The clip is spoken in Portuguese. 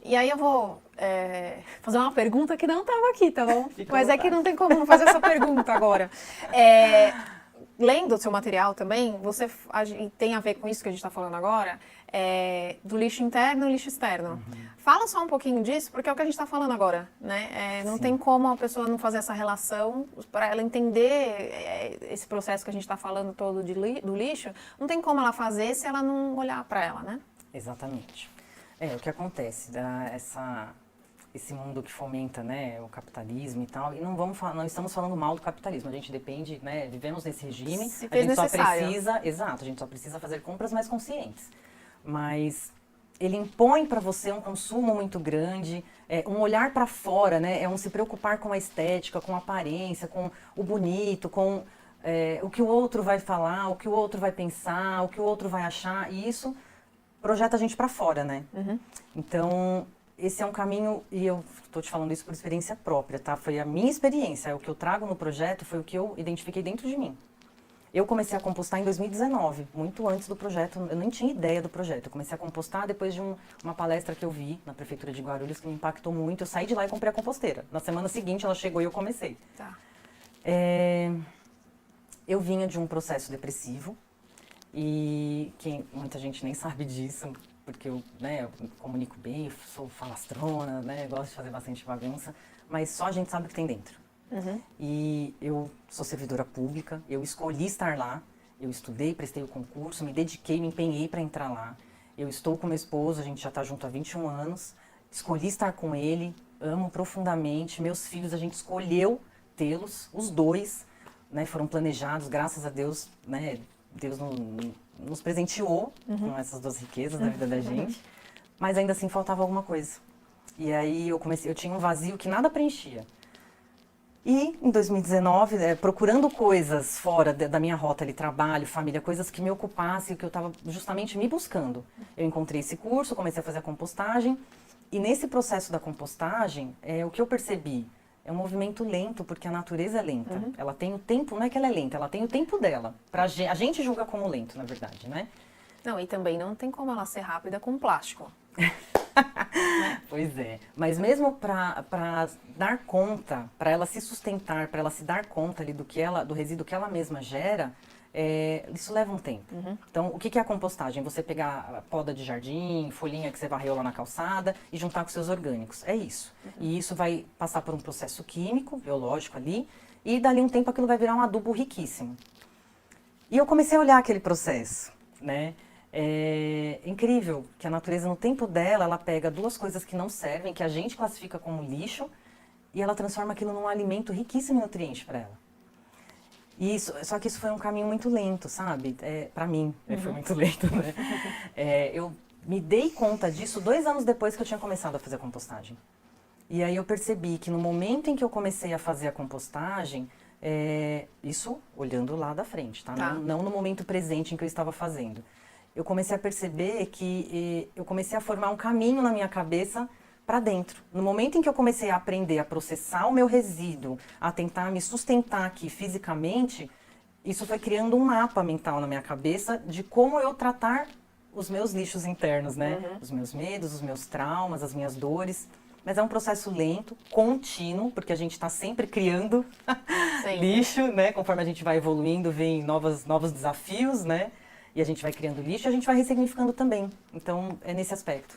E aí eu vou fazer uma pergunta que não estava aqui, tá bom? Fica à Mas é que vontade. não tem como não fazer essa pergunta agora. Lendo o seu material também, tem a ver com isso que a gente está falando agora, do lixo interno e lixo externo. Fala só um pouquinho disso, porque é o que a gente está falando agora, né? Não Sim. tem como a pessoa não fazer essa relação, para ela entender esse processo que a gente está falando todo do lixo, não tem como ela fazer se ela não olhar para ela, né? Exatamente. O que acontece, esse mundo que fomenta, né, o capitalismo e tal, e não estamos falando mal do capitalismo, a gente depende, né, vivemos nesse regime, Se a fez gente só necessário. precisa, exato, a gente só precisa fazer compras mais conscientes. Mas ele impõe para você um consumo muito grande, um olhar para fora, né, um se preocupar com a estética, com a aparência, com o bonito, com o que o outro vai falar, o que o outro vai pensar, o que o outro vai achar, e isso projeta a gente para fora, né? Então, esse é um caminho, e eu estou te falando isso por experiência própria, tá? Foi a minha experiência, o que eu trago no projeto foi o que eu identifiquei dentro de mim. Eu comecei a compostar em 2019, muito antes do projeto, eu nem tinha ideia do projeto. Eu comecei a compostar depois de uma palestra que eu vi na Prefeitura de Guarulhos, que me impactou muito. Eu saí de lá e comprei a composteira. Na semana seguinte ela chegou e eu comecei. Tá. Eu vinha de um processo depressivo, e muita gente nem sabe disso, porque eu, né, eu me comunico bem, sou falastrona, né, gosto de fazer bastante bagunça, mas só a gente sabe o que tem dentro. E eu sou servidora pública, eu escolhi estar lá, eu estudei, prestei o concurso, me dediquei, me empenhei para entrar lá. Eu estou com meu esposo, a gente já está junto há 21 anos, escolhi estar com ele, amo profundamente, meus filhos a gente escolheu tê-los, os dois, né, foram planejados, graças a Deus, né, Deus nos presenteou com essas duas riquezas da vida da gente, mas ainda assim faltava alguma coisa. E aí eu tinha um vazio que nada preenchia. E em 2019, procurando coisas fora da minha rota de trabalho, família, coisas que me ocupassem, que eu estava justamente me buscando. Eu encontrei esse curso, comecei a fazer a compostagem, e nesse processo da compostagem, o que eu percebi é um movimento lento, porque a natureza é lenta. Ela tem o tempo, não é que ela é lenta, ela tem o tempo dela. A gente julga como lento, na verdade, né? Não, e também não tem como ela ser rápida com plástico. Pois é. Mas mesmo para dar conta, para ela se sustentar, para ela se dar conta ali do resíduo que ela mesma gera, isso leva um tempo. Então, o que é a compostagem? Você pegar a poda de jardim, folhinha que você varreu lá na calçada e juntar com seus orgânicos. É isso. E isso vai passar por um processo químico, biológico ali, e dali um tempo aquilo vai virar um adubo riquíssimo. E eu comecei a olhar aquele processo, né? É incrível que a natureza, no tempo dela, ela pega duas coisas que não servem, que a gente classifica como lixo, e ela transforma aquilo num alimento riquíssimo em nutrientes para ela. Só que isso foi um caminho muito lento, sabe? Para mim, foi muito lento, né? Eu me dei conta disso 2 anos depois que eu tinha começado a fazer a compostagem. E aí eu percebi que no momento em que eu comecei a fazer a compostagem, isso olhando lá da frente, tá? Não no momento presente em que eu estava fazendo. Eu comecei a perceber que eu comecei a formar um caminho na minha cabeça para dentro. No momento em que eu comecei a aprender a processar o meu resíduo, a tentar me sustentar aqui fisicamente, isso foi criando um mapa mental na minha cabeça de como eu tratar os meus lixos internos, né? Os meus medos, os meus traumas, as minhas dores. Mas é um processo lento, contínuo, porque a gente está sempre criando lixo, né? Conforme a gente vai evoluindo, vem novos desafios, né? E a gente vai criando lixo e a gente vai ressignificando também. Então, é nesse aspecto.